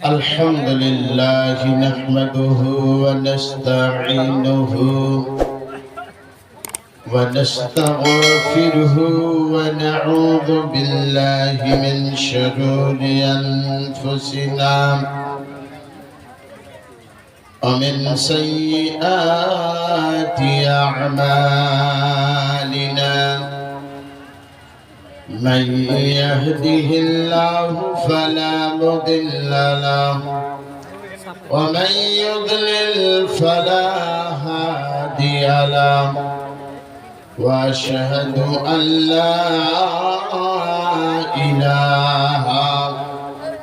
الحمد لله نحمده ونستعينه ونستغفره ونعوذ بالله من شرور أنفسنا ومن سيئات أعمالنا من يهده الله فلا مضل له ومن يضلل فلا هادي له وأشهد أن لا إله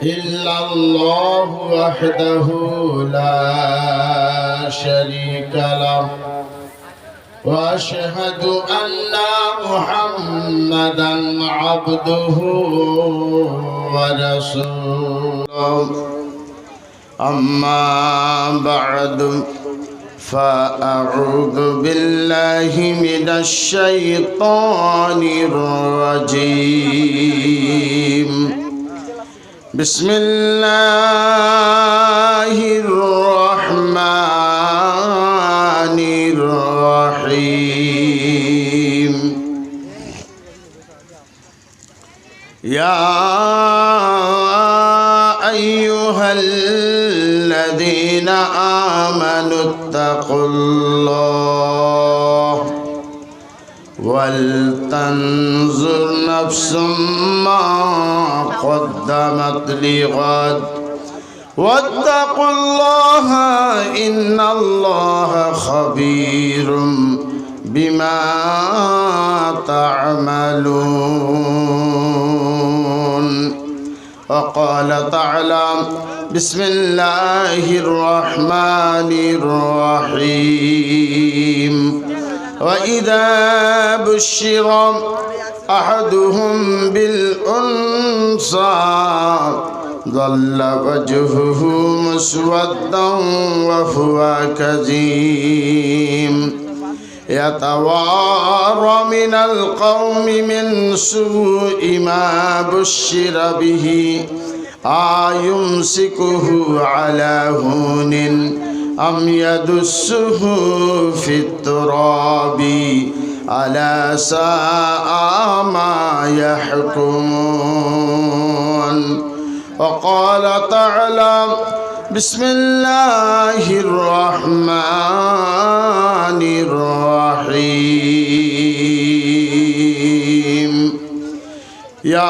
إلا الله وحده لا شريك له وأشهد أن محمدًا عبده ورسوله أما بعد فأعوذ بالله من الشيطان الرجيم بسم الله الرحمن الرحيم يا أيها الذين آمنوا اتقوا الله ولتنظر نفس ما قدمت لغد واتقوا الله إن الله خبير بما تعملون وقال تعالى بسم الله الرحمن الرحيم وإذا بشر أحدهم بالأنثى ظل وجهه مسودا وهو كظيم يتوارى من القوم من سوء ما بشر به أيمسكه على هون أم يدسه في التراب ألا ساء ما يحكمون وقال تعالى بسم الله الرحمن الرحيم يا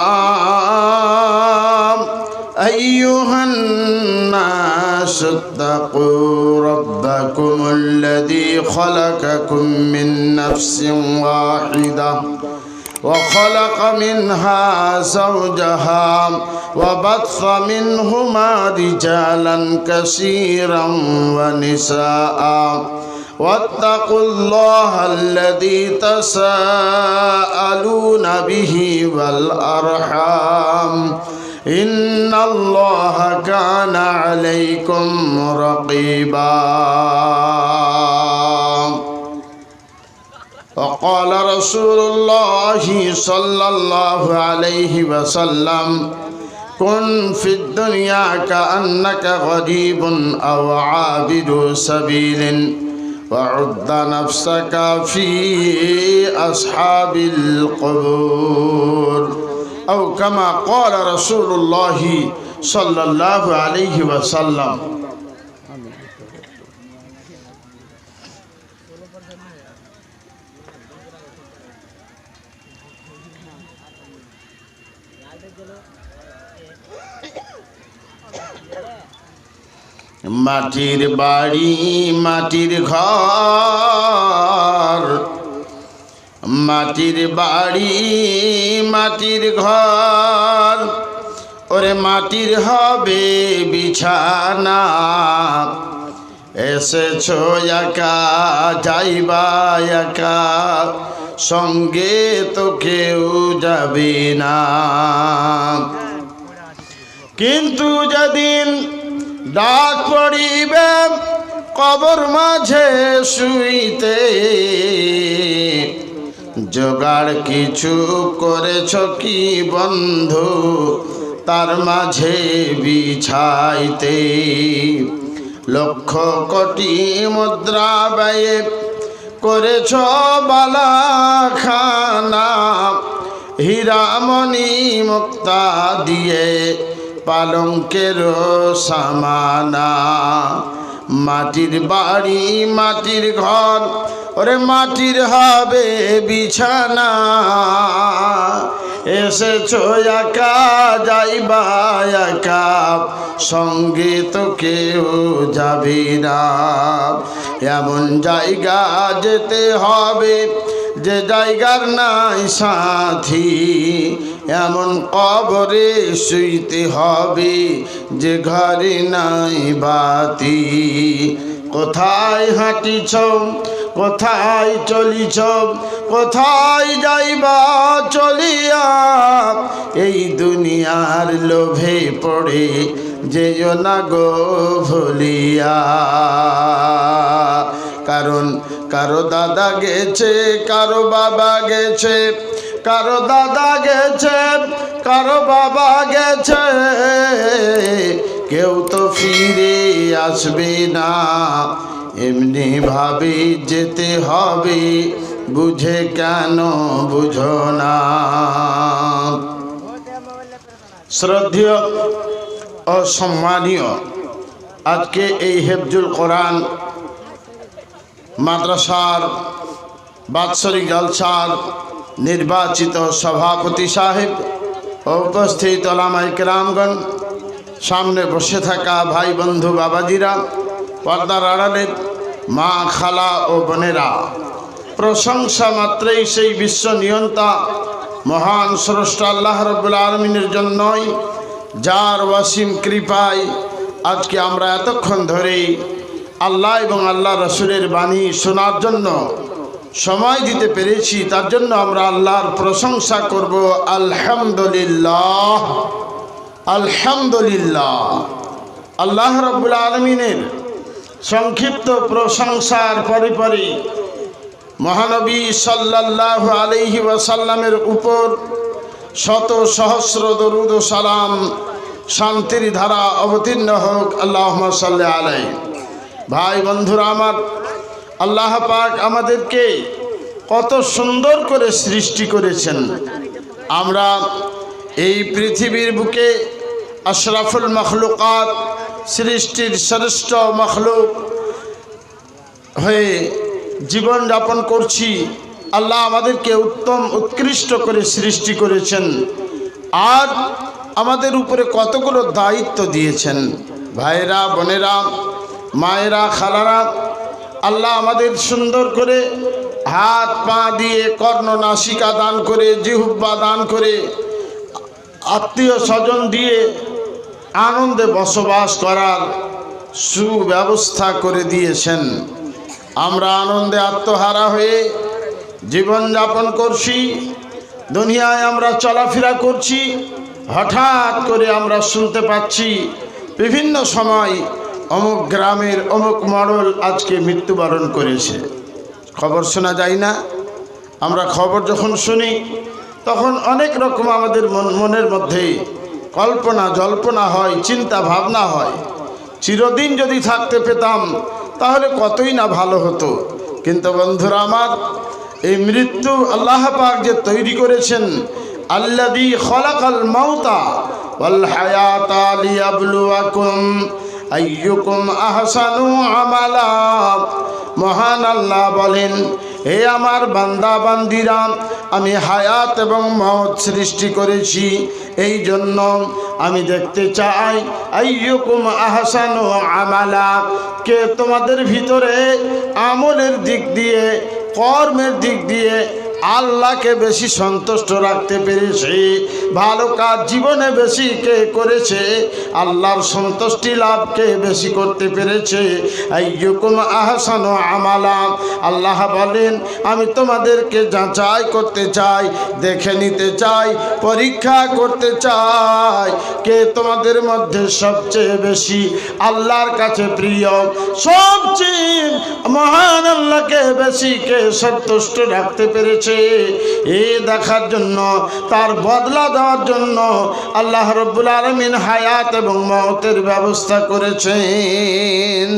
أيها الناس اتقوا ربكم الذي خلقكم من نفس واحدة وخلق منها زوجها وبث منهما رجالا كثيرا ونساء واتقوا الله الذي تساءلون به والأرحام إن الله كان عليكم رقيبا وقال رسول الله صلى الله عليه وسلم كن في الدنيا كأنك غريب أو عابد سبيل وعد نفسك في أصحاب القبور أو كما قال رسول الله صلى الله عليه وسلم মাটির বাড়ি মাটির ঘর মাটির বাড়ি মাটির ঘর ওরে মাটির হবে বিছানা এসেছো একা যাইবা একা সঙ্গে তো কেউ যাবে না কিন্তু যেদিন ডাক পড়িবে কবর মাঝে শুইতে জোগাড় কিছু করেছ কি বন্ধু তার মাঝে বিছাইতে লক্ষ কোটি মুদ্রা ব্যয়ে করেছ বালাখানা হীরামণি মুক্তা দিয়ে পালঙ্কের সামানা মাটির বাড়ি মাটির ঘর ওরে মাটির হবে বিছানা এসেছো একা যাইবা একা সঙ্গে তো কেউ যাবে না এমন জায়গা যেতে হবে যে জায়গার নাই সাথী এমন কবরে শুইতে হবে যে ঘরে নাই বাতি কোথায় হাঁটিছ কোথায় চলিছ কোথায় যাইবা চলিয়া এই দুনিয়ার লোভে পড়ে যেও না গো ভুলিয়া কারণ কারো দাদা গেছে কারো বাবা গেছে কারো দাদা গেছে কারো বাবা গেছে কেউ তো ফিরে আসবে না এমনি ভাবে যেতে হবে বুঝে কেন বুঝো না শ্রদ্ধেয় ও সম্মানীয় আজকে এই হেফজুল কোরআন মাদ্রাসার বাৎসরিক জলসার নির্বাচিত সভাপতি সাহেব ও উপস্থিত ওলামায়ে কেরামগণ সামনে বসে থাকা ভাই বন্ধু বাবাজিরা পর্দার আড়ালে মা খালা ও বোনেরা প্রশংসা মাত্রই সেই বিশ্ব নিয়ন্তা মহান স্রষ্টা আল্লাহ রাব্বুল আলামিনের জন্যই যার ওয়াসিম কৃপায় আজকে আমরা এতক্ষণ ধরে আল্লাহ এবং আল্লাহ রসুলের বাণী শোনার জন্য সময় দিতে পেরেছি তার জন্য আমরা আল্লাহর প্রশংসা করব আলহামদুলিল্লাহ আলহামদুলিল্লাহ আল্লাহ রাব্বুল আলামিনের সংক্ষিপ্ত প্রশংসার পরে পরে মহানবী সাল্লাল্লাহু আলাইহি ওয়াসাল্লামের উপর শত সহস্র দরুদ ও সালাম শান্তির ধারা অবতীর্ণ হোক আল্লাহুম্মা সাল্লি আলাইহি ভাই বন্ধুরা আমার আল্লাহ পাক আমাদেরকে কত সুন্দর করে সৃষ্টি করেছেন আমরা এই পৃথিবীর বুকে আশরাফুল মখলুকাত সৃষ্টির শ্রেষ্ঠ মখলুক হয়ে জীবন যাপন করছি আল্লাহ আমাদেরকে উত্তম উৎকৃষ্ট করে সৃষ্টি করেছেন আর আমাদের উপরে কতগুলো দায়িত্ব দিয়েছেন ভাইরা বোনেরা মায়েরা খালারা আল্লাহ আমাদের সুন্দর করে হাত পা দিয়ে কর্ণ নাসিকা দান করে জিহ্বা দান করে আত্মীয় স্বজন দিয়ে আনন্দে বসবাস করার সুব্যবস্থা করে দিয়েছেন আমরা আনন্দে আত্মহারা হয়ে জীবন যাপন করছি দুনিয়ায় আমরা চলাফেরা করছি হঠাৎ করে আমরা শুনতে পাচ্ছি বিভিন্ন সময় অমুক গ্রামের অমুক মডেল আজকে মৃত্যুবরণ করেছে খবর শোনা যায় না আমরা খবর যখন শুনি তখন অনেক রকম আমাদের মনের মধ্যে কল্পনা জল্পনা হয় চিন্তা ভাবনা হয় চিরদিন যদি থাকতে পেতাম তাহলে কতই না ভালো হতো কিন্তু বন্ধুরা আমার এই মৃত্যু আল্লাহ পাক যে তৈরি করেছেন আল্লাযী খলাকাল মাউতা ওয়াল হায়াতা লিয়াবলুয়াকুম আইয়ুকুম আহসানু আমালা মহান আল্লাহ বলেন হে আমার বান্দা বান্দিরা আমি হায়াত এবং মওত সৃষ্টি করেছি এই জন্য আমি দেখতে চাই আইয়ুকুম আহসানু আমালা কে তোমাদের ভিতরে আমলের দিক দিয়ে কর্মের দিক দিয়ে আল্লাহকে বেশি সন্তুষ্ট রাখতে পেরেছে ভালো কাজ জীবনে বেশি কে করেছে আল্লাহর সন্তুষ্টি লাভকে বেশি করতে পেরেছে আইয়ুকুম আহসানু আমালা আল্লাহ বলেন আমি তোমাদেরকে যাচাই করতে চাই দেখে নিতে চাই পরীক্ষা করতে চাই কে তোমাদের মধ্যে সবচেয়ে বেশি আল্লাহর কাছে প্রিয় সবচেয়ে মহান আল্লাহকে বেশি কে সন্তুষ্ট রাখতে পেরেছে করেছে এ দেখার জন্য, তার বদলা দেওয়ার জন্য আল্লাহ রাব্বুল আলামিন হায়াত এবং মওতের ব্যবস্থা করেছেন।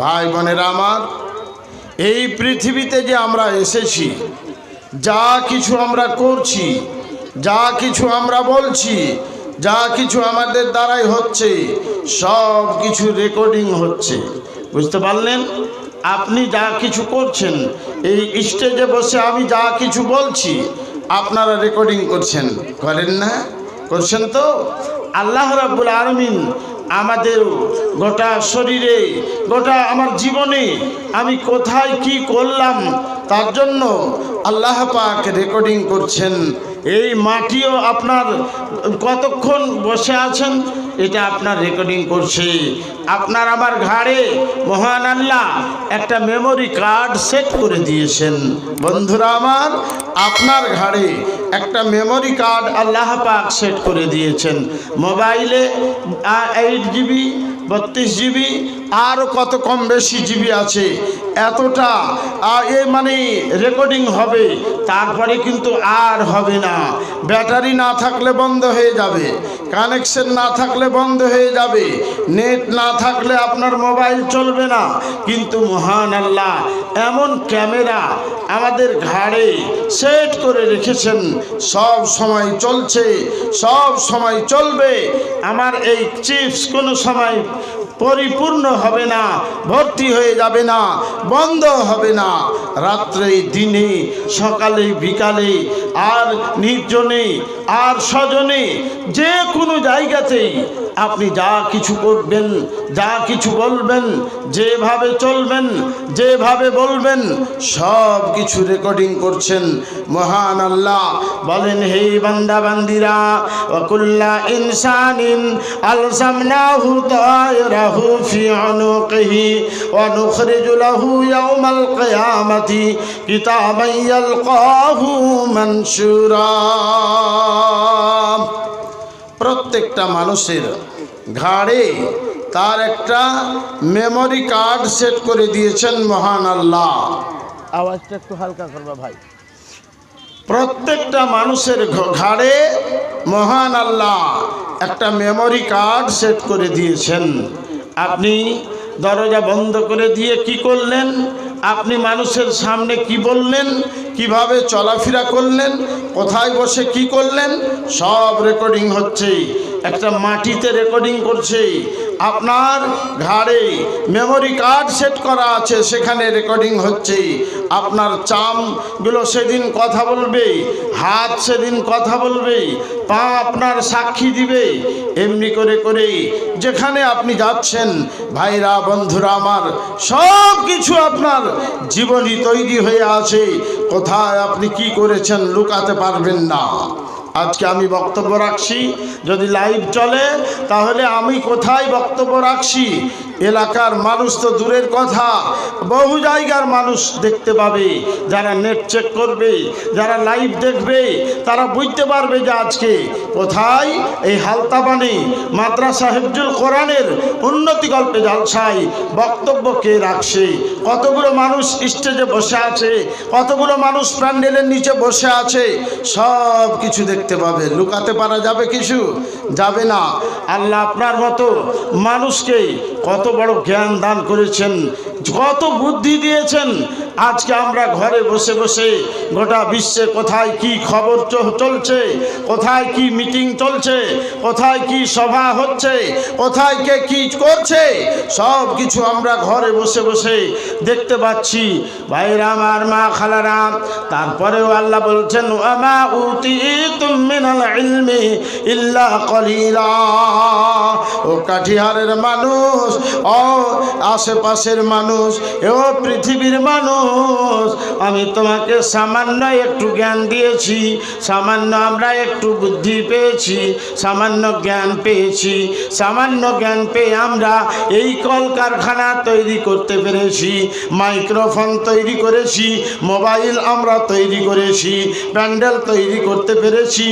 ভাই বোনেরা আমার, এই পৃথিবীতে যে আমরা এসেছি, যা কিছু আমরা করছি, যা কিছু আমরা বলছি, যা কিছু আমাদের দ্বারাই হচ্ছে, সব কিছু রেকর্ডিং হচ্ছে। বুঝতে পারলেন? আপনি যা কিছু করছেন, এই স্টেজে বসে আমি যা কিছু বলছি আপনারা রেকর্ডিং করছেন, করেন না? করছেন তো? আল্লাহ রাব্বুল আলামিন আমাদের গোটা শরীরে, গোটা আমার জীবনে আমি কোথায় কি করলাম তার জন্য আল্লাহ পাক রেকর্ডিং করছেন। এই মাটিও আপনার কতক্ষণ বসে আছেন এটা আপনার রেকর্ডিং করছে। আপনার আমার ঘাড়ে মহান আল্লাহ একটা মেমোরি কার্ড সেট করে দিয়েছেন। বন্ধুরা আমার, আপনার ঘাড়ে একটা মেমোরি কার্ড আল্লাহ পাক সেট করে দিয়েছেন। মোবাইলে 8 জিবি, 32 জিবি, আরও কত কম বেশি জিবি আছে, এতটা এ মানে রেকর্ডিং হবে, তারপরে কিন্তু আর হবে না। ব্যাটারি না থাকলে বন্ধ হয়ে যাবে, কানেকশন না থাকলে বন্ধ হয়ে যাবে, নেট না থাকলে আপনার মোবাইল চলবে না। কিন্তু মহান আল্লাহ এমন ক্যামেরা আমাদের ঘাড়ে সেট করে রেখেছেন, সব সময় চলছে, সব সময় চলবে। আমার এই চিপস কোনো সময় পরিপূর্ণ হবে না, ভর্তি হয়ে যাবে না, বন্ধ হবে না। রাত্রে, দিনে, সকালে, বিকালে, আর নির্জনে, আর স্বজনে, যে কোনো জায়গাতেই আপনি যা কিছু করবেন, যা কিছু বলবেন, যেভাবে চলবেন, যেভাবে বলবেন, সব কিছু রেকর্ডিং করছেন। মহান আল্লাহ বলেন, হে বান্দা বান্দিরা, ওয়াকুল্লা ইনসানিন আলজামনাহু তায়রাহু ফি উনুকিহি ওয়া নুখরিজু লাহু ইয়াওমাল কিয়ামাতি কিতাবান ইয়ালকাহু মানশুরা। প্রত্যেকটা মানুষের ঘাড়ে তার একটা মেমোরি কার্ড সেট করে দিয়েছেন মহান আল্লাহ। আওয়াজটা একটু হালকা করবা ভাই। প্রত্যেকটা মানুষের ঘাড়ে মহান আল্লাহ একটা মেমোরি কার্ড সেট করে দিয়েছেন। আপনি দরজা বন্ধ করে দিয়ে কি করলেন, আপনি মানুষের সামনে কি বললেন, কিভাবে চলাফেরা করলেন, কোথায় বসে কি করলেন, সব রেকর্ডিং হচ্ছে। একটা মাটিতে রেকর্ডিং করছে, আপনার ঘাড়ে মেমোরি কার্ড সেট করা আছে, সেখানে রেকর্ডিং হচ্ছে। আপনার চামগুলো সেদিন কথা বলবে, হাত সেদিন কথা বলবে, পা আপনার সাক্ষী দিবে। এমনি করে করে যেখানে আপনি যাচ্ছেন, ভাইরা বন্ধুরা আমার, সব কিছু আপনার জীবনী তৈরি হয়ে আছে। কোথায় আপনি কি করেছেন লুকাতে পারবেন না। আজকে আমি বক্তব্য রাখছি, যদি লাইভ চলে তাহলে আমি কোথায় বক্তব্য রাখছি এলাকার মানুষ তো দূরের কথা, বহু জায়গার মানুষ দেখতে পাবে। যারা নেট চেক করবে, যারা লাইভ দেখবে, তারা বুঝতে পারবে যে আজকে কোথায় এই হালতাবানি মাদ্রাসা হিফজুল কোরআনের উন্নতি গল্পে জালসায় বক্তব্য কে রাখছে, কতগুলো মানুষ স্টেজে বসে আছে, কতগুলো মানুষ প্যান্ডেলের নিচে বসে আছে, সব কিছু দেখতে পাবে। লুকাতে পারা যাবে কিছু? যাবে না। আল্লাহ আপনার মতো মানুষকে কত বড় জ্ঞান দান করেছেন, কত বুদ্ধি দিয়েছেন। আজকে আমরা ঘরে বসে বসে গোটা বিশ্বে কোথায় কি খবর চলছে, কোথায় কি মিটিং চলছে, কোথায় কি সভা হচ্ছে, কোথায় কে কি করছে, সব কিছু আমরা ঘরে বসে বসে দেখতে পাচ্ছি। ভাইরা আমার, মা খালারা, তারপরেও আল্লাহ বলছেন, ওয়ামা উতিতুম মিনাল ইলমি ইল্লা কলিলা। ও কাঠিহারের মানুষ, ও আশেপাশের মানুষ, ও পৃথিবীর মানুষ, আমি তোমাকে সামান্য একটু জ্ঞান দিয়েছি, সামান্য আমরা একটু বুদ্ধি পেয়েছি, সামান্য জ্ঞান পেয়েছি। সামান্য জ্ঞান পেয়ে আমরা এই কলকারখানা তৈরি করতে পেরেছি, মাইক্রোফোন তৈরি করেছি, মোবাইল আমরা তৈরি করেছি, প্যান্ডেল তৈরি করতে পেরেছি,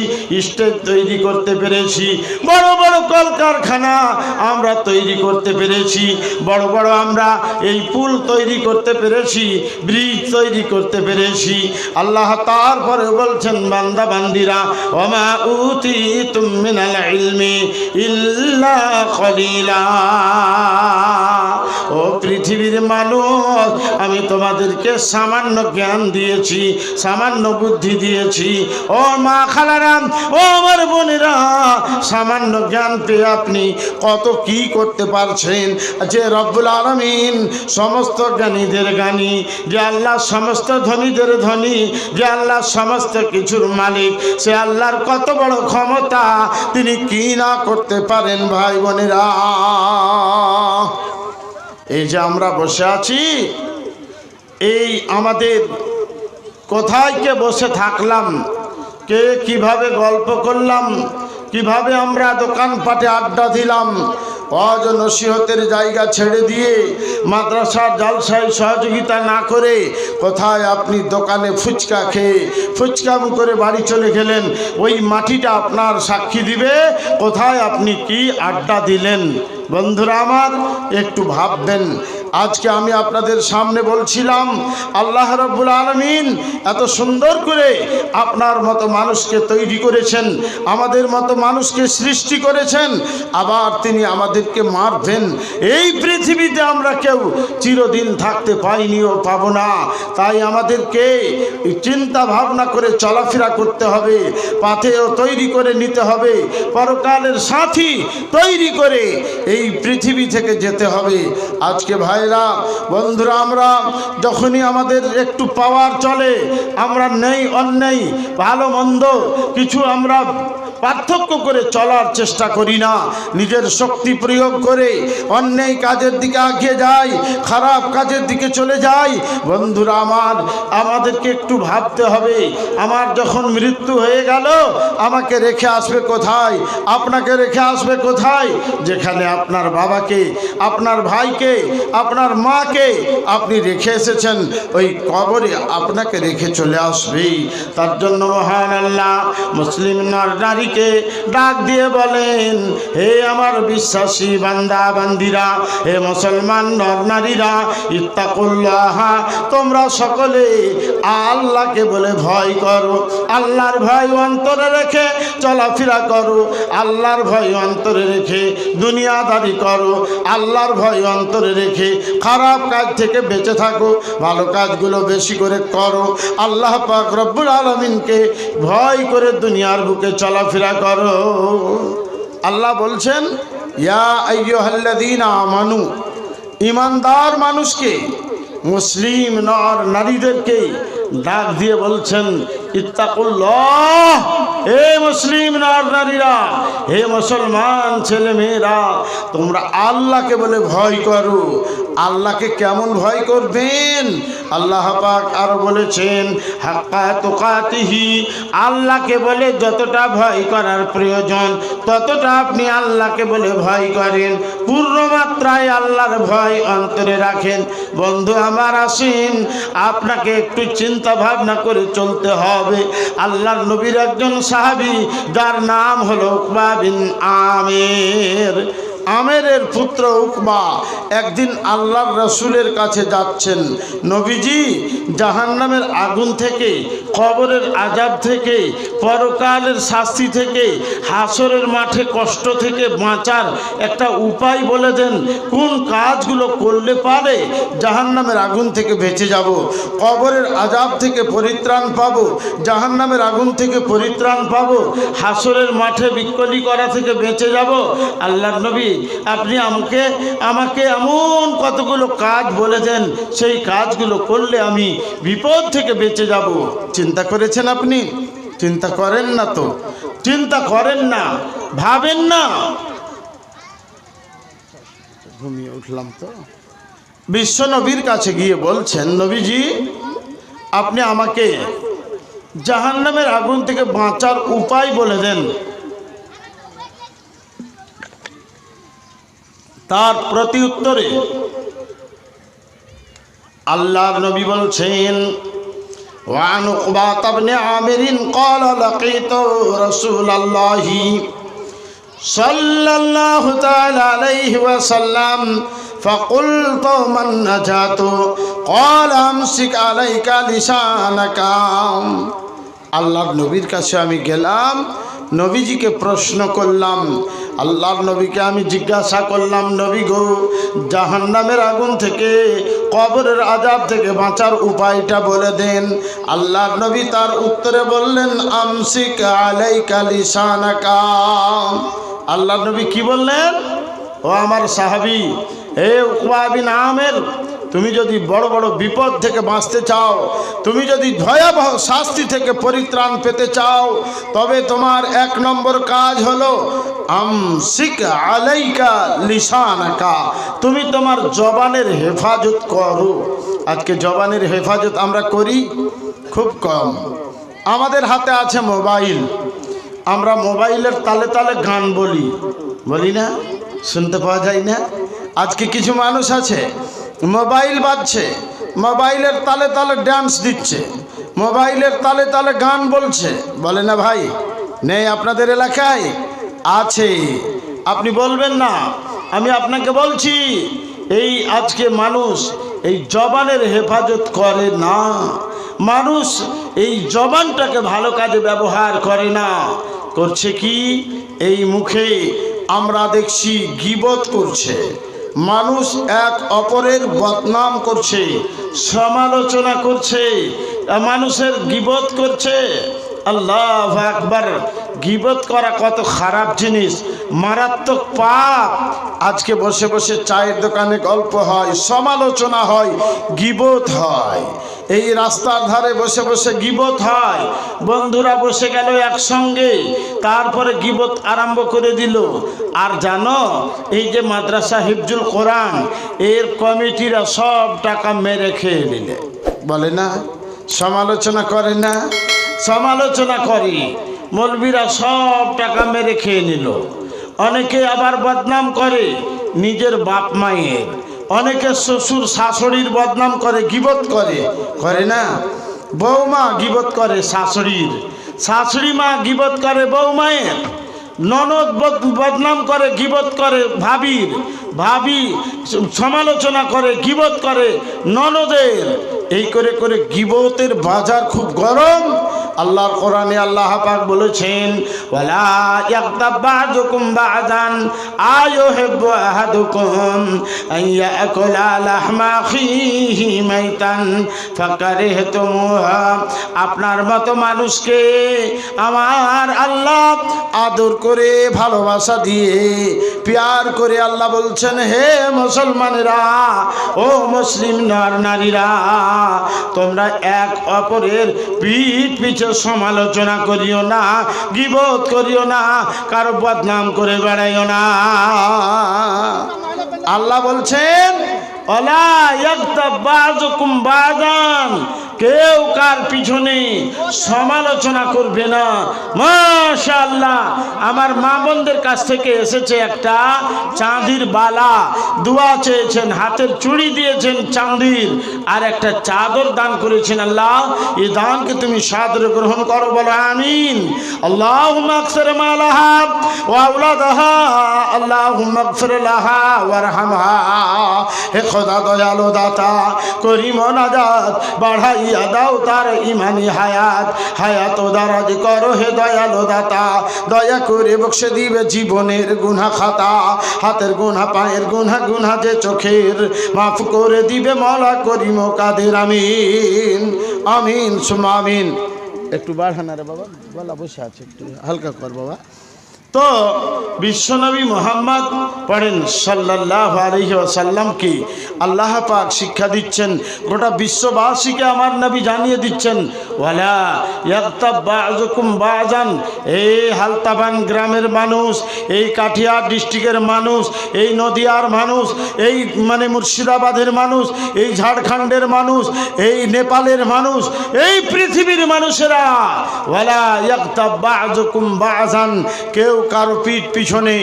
স্টেজ তৈরি করতে পেরেছি, বড় বড় কলকারখানা আমরা তৈরি করতে পেরেছি, বড় বড় আমরা এই পুল তৈরি করতে পেরেছি, ব্রিজ তৈরি করতে পেরেছি। আল্লাহ তারপরে বলছেন বান্দা বান্দিরা ওমা উতিতুম মিনাল ইলমি ইল্লা কলিলা, ও পৃথিবীর মানুষ আমি তোমাদেরকে সামান্য জ্ঞান দিয়েছি, সামান্য বুদ্ধি দিয়েছি। ও মা খালারাম, ও আমার বোনেরা, সামান্য জ্ঞান পেয়ে আপনি কত কি করতে পারছেন। যে রব্বুল আলামিন সমস্ত জ্ঞানীদের জ্ঞানী, যে আল্লাহ সমস্ত ধনীদের ধনী, যে আল্লাহ সমস্ত কিছুর মালিক, সে আল্লাহর কত বড় ক্ষমতা, তিনি কি না করতে পারেন ভাই বোনেরা। এই যে আমরা বসে আছি, এই আমাদের কোথায় কে বসে থাকলাম, কে কিভাবে গল্প করলাম, কিভাবে আমরা দোকানপাটে আড্ডা দিলাম, ওয়াজ ও নসিহতের জায়গা ছেড়ে দিয়ে মাদ্রাসার জালসায় সহযোগিতা না করে কোথায় আপনি দোকানে ফুচকা খেয়ে ফুচকাম করে বাড়ি চলে গেলেন, ওই মাটিটা আপনার সাক্ষী দিবে কোথায় আপনি কি আড্ডা দিলেন। বন্ধুরা আমার, একটু ভাববেন। আজকে আমি আপনাদের সামনে বলছিলাম আল্লাহ রাব্বুল আলামিন এত সুন্দর করে আপনার মতো মানুষকে তৈরি করেছেন, আমাদের মতো মানুষকে সৃষ্টি করেছেন, আবার তিনি আমাদেরকে মারবেন। এই পৃথিবীতে আমরা কেউ চিরদিন থাকতে পাইনি ও পাবো না, তাই আমাদেরকে চিন্তা ভাবনা করে চলাফেরা করতে হবে, পাথেও তৈরি করে নিতে হবে, পরকালের সাথী তৈরি করে এই পৃথিবী থেকে যেতে হবে। আজকে ভাইরা বন্ধুরা, আমরা যখনই আমাদের একটু পাওয়ার চলে, আমরা নেই অন্যায় ভালো মন্দ কিছু আমরা পার্থক্য করে চলার চেষ্টা করি না, নিজের শক্তি প্রয়োগ করে অন্যায় কাজের দিকে এগিয়ে যাই, খারাপ কাজের দিকে চলে যাই। বন্ধুরা আমার, আমাদেরকে একটু ভাবতে হবে, আমার যখন মৃত্যু হয়ে গেল আমাকে রেখে আসবে কোথায়, আপনাকে রেখে আসবে কোথায়? যেখানে আপনার বাবাকে, আপনার ভাইকে, আপনার মাকে আপনি রেখে এসেছেন, ওই কবরে আপনাকে রেখে চলে আসবেই। তার জন্য মহান আল্লাহ মুসলিম নর নারীকে ডাক দিয়ে বলেন, হে আমার বিশ্বাসী বান্দা বান্দিরা, হে মুসলমান নর নারীরা, ইত্তাকুল্লাহ, তোমরা সকলে আল্লাহকে বলে ভয় করো, আল্লাহর ভয় অন্তরে রেখে চলাফেরা করো, আল্লাহর ভয় অন্তরে রেখে দুনিয়াদারি করো, আল্লাহর ভয় অন্তরে রেখে খারাপ কাজ থেকে বেঁচে থাকো, ভালো কাজগুলো বেশি করে করো, আল্লাহ পাক রব্বুল আলামিনকে ভয় করে দুনিয়ার বুকে চলাফেরা করো। আল্লাহ বলছেন, ইয়া আইয়ুহাল্লাযীনা আমানু, ঈমানদার মানুষকে, মুসলিম নর নারীদেরকে ডাক দিয়ে বলছেন, ইত্তাকুল্লাহ, হে মুসলিম নর নারীরা, হে মুসলমান ছেলে মেয়েরা, তোমরা আল্লাহকে বলে ভয় করো। আল্লাহকে কেমন ভয় করবেন? আল্লাহ পাক আরো বলেছেন, হাক্কা তুকাতিহি, আল্লাহকে বলে যতটা ভয় করার প্রয়োজন ততটা আপনি আল্লাহকে বলে ভয় করেন, পূর্ণ মাত্রায় আল্লাহর ভয় অন্তরে রাখেন। বন্ধু আমার, আসেন আপনাকে একটু চিন্তা ভাবনা করে চলতে হবে। আল্লাহর নবীর একজন সাহাবী, যার নাম হলো উকবা বিন আমের, আমেরের পুত্র উকবা একদিন আল্লাহর রসুলের কাছে যাচ্ছেন। নবীজি জাহান্নামের আগুন থেকে, কবরের আযাব থেকে, পরকালের শাস্তি থেকে, হাসরের মাঠে কষ্ট থেকে বাঁচার একটা উপায় বলে দেন। কোন কাজগুলো করলে পারে জাহান্নামের আগুন থেকে বেঁচে যাব, কবরের আযাব থেকে পরিত্রাণ পাবো, জাহান্নামের আগুন থেকে পরিত্রাণ পাবো, হাসরের মাঠে বিক্কলি করা থেকে বেঁচে যাব। আল্লাহর নবী, আপনি আমাকে এমন কতগুলো কাজ বলে দেন, সেই কাজগুলো করলে আমি বিপদ থেকে বেঁচে যাব। চিন্তা করেছেন আপনি? চিন্তা করেন না তো, চিন্তা করেন না, ভাবেন না। ঘুমিয়ে উঠলাম তো। বিশ্ব নবীর কাছে গিয়ে বলছেন, নবীজি আপনি আমাকে জাহান্নামের আগুন থেকে বাঁচার উপায় বলে দেন। তার প্রতি উত্তরে আল্লাহর নবী বলছেন, ওয়ান উকবা ইবনে আমির قال لقيت رسول الله صلى الله تعالى عليه وسلم فقلت ما النجاة قال امسك عليك لسانك আল্লাহর নবীর কাছে আমি গেলাম, নবীজিকে প্রশ্ন করলাম। আল্লাহর নবীকে আমি জিজ্ঞাসা করলাম, নবী গো, জাহান্নামের আগুন থেকে, কবরের আযাব থেকে বাঁচার উপায়টা বলে দেন। আল্লাহর নবী তার উত্তরে বললেন, আমসিক আলাইকা লিসানাকা। আল্লাহর নবী কি বললেন? ও আমার সাহাবী, হে উকবা বিন আমের, তুমি যদি বড় বড় বিপদ থেকে বাঁচতে চাও, তুমি যদি ভয়াবহ শাস্তি থেকে পরিত্রাণ পেতে চাও, তবে তোমার 1 নম্বর কাজ হলো আমসিক আলাইকা লিসানাকা, তুমি তোমার জবানের হেফাজত করো। আজকে জবানের হেফাজত আমরা করি খুব কম। আমাদের হাতে আছে মোবাইল, আমরা মোবাইলের তালে তালে গান বলি, বলি না? শুনতে পাওয়া যায় না? আজকে কিছু মানুষ আছে মোবাইল বাজছে, মোবাইলের তালে তালে ড্যান্স দিচ্ছে, মোবাইলের তালে তালে গান বলছে, বলে না ভাই? নেই আপনাদের এলাকায়? আছে। আপনি বলবেন না, আমি আপনাকে বলছি, এই আজকে মানুষ এই জবানের হেফাজত করে না। মানুষ এই জবানটাকে ভালো কাজে ব্যবহার করে না। করছে কি? এই মুখে আমরা দেখছি গীবত করছে, মানুষ এক অপরের বদনাম করছে, সমালোচনা করছে, মানুষের গীবত করছে। আল্লাহু আকবার! গীবত করা কত খারাপ জিনিস, মারাত্মক পাপ। আজকে বসে বসে চায়ের দোকানে গল্প হয়, সমালোচনা হয়, গীবত হয়। এই রাস্তার ধারে বসে বসে গীবত হয়। বন্ধুরা বসে গেল একসঙ্গে, তারপরে গীবত আরম্ভ করে দিল। আর জানো, এই যে মাদ্রাসা হিফজুল কোরআন, এর কমিটিরা সব টাকা মেরে খেয়ে নিলে, বলে না? সমালোচনা করে না? সমালোচনা করে। মৌলবীরা সব টাকা মেরে খেয়ে নিল। অনেকে আবার বদনাম করে নিজের বাপ মায়ের, অনেকে শ্বশুর শাশুড়ির বদনাম করে, গীবত করে, করে না? বৌমা গীবত করে শাশুড়ির, শাশুড়ি মা গীবত করে বৌমায়ের, ননদ বদনাম করে, গীবত করে ভাবির, ভাবি সমালোচনা করে, গীবত করে ননদের। এই করে করে গীবতের বাজার খুব গরম। আল্লাহর কোরআনে আল্লাহ পাক বলেছেন, ওয়ালা ইয়াগতাব বা'দুকুম বা'দান আয়ুহিব্বু আহাদুকুম আন ইয়াকুলা লাহমা আখিহি মাইতান ফাকারিহতুমুহা। আপনার মতো মানুষকে আমার আল্লাহ আদর করে, ভালোবাসা দিয়ে, প্যার করে আল্লাহ বলছেন, হে মুসলমানেরা, ও মুসলিম নর নারীরা, তোমরা এক অপরের পিঠ পিছে সমালোচনা করিও না, গীবত করিও না, কারো বদনাম করে বেড়াইও না। আল্লাহ বলছেন, ওয়ালা ইয়াগতাব বা'দুকুম বা'দান, কেউ কার পিছনে সমালোচনা করবে না। মাশাআল্লাহ, আমার মা বোনদের কাছ থেকে এসেছে একটা চাঁদির বালা, দোয়া চেয়েছেন, হাতের চুড়ি দিয়েছেন চাঁদির, আর একটা চাদর দান করেছেন। আল্লাহ, এই দানকে তুমি সাদরে গ্রহণ করো, বলো আমিন। আল্লাহুম্মা আগফির মালাহা ওয়া আওলাদাহা, আল্লাহুম্মা আগফির লাহা ওয়ারহামহা। হে খোদা দয়ালু দাতা, করিম নাজাত বাড়াই দাও তার ইমানি হায়াত, হায়াত ও দারাজ করো হে দয়ালু দাতা। দয়া করে বক্সে দিবে জীবনের গুনাহ খাতা, হাতের গুনাহ, পায়ের গুনাহ, গুনাহ যে চোখের, মাফ করে দিবে মওলা করিম কাদের। আমিন আমিন সুম্মা আমিন। একটু বাড়ানা রে বাবা, গলা বসে আছে, একটু হালকা কর বাবা। তো বিশ্বনবী মোহাম্মদ পড়েন সাল্লাল্লাহু আলাইহি ওয়াসাল্লাম কি আল্লাহ পাক শিক্ষা দিচ্ছেন, গোটা বিশ্ববাসীকে আমার নবী জানিয়ে দিচ্ছেন, ওয়ালা ইয়াগতাব বা'দুকুম বা'দান। এই হালতাবান গ্রামের মানুষ, এই কাঠিয়ার ডিস্ট্রিক্টের মানুষ, এই নদিয়ার মানুষ, এই মানে মুর্শিদাবাদের মানুষ, এই ঝাড়খণ্ডের মানুষ, এই নেপালের মানুষ, এই পৃথিবীর মানুষেরা, ওয়ালা ইয়াগতাব বা'দুকুম বা'দান, কেউ কারো পিঠ পিছনে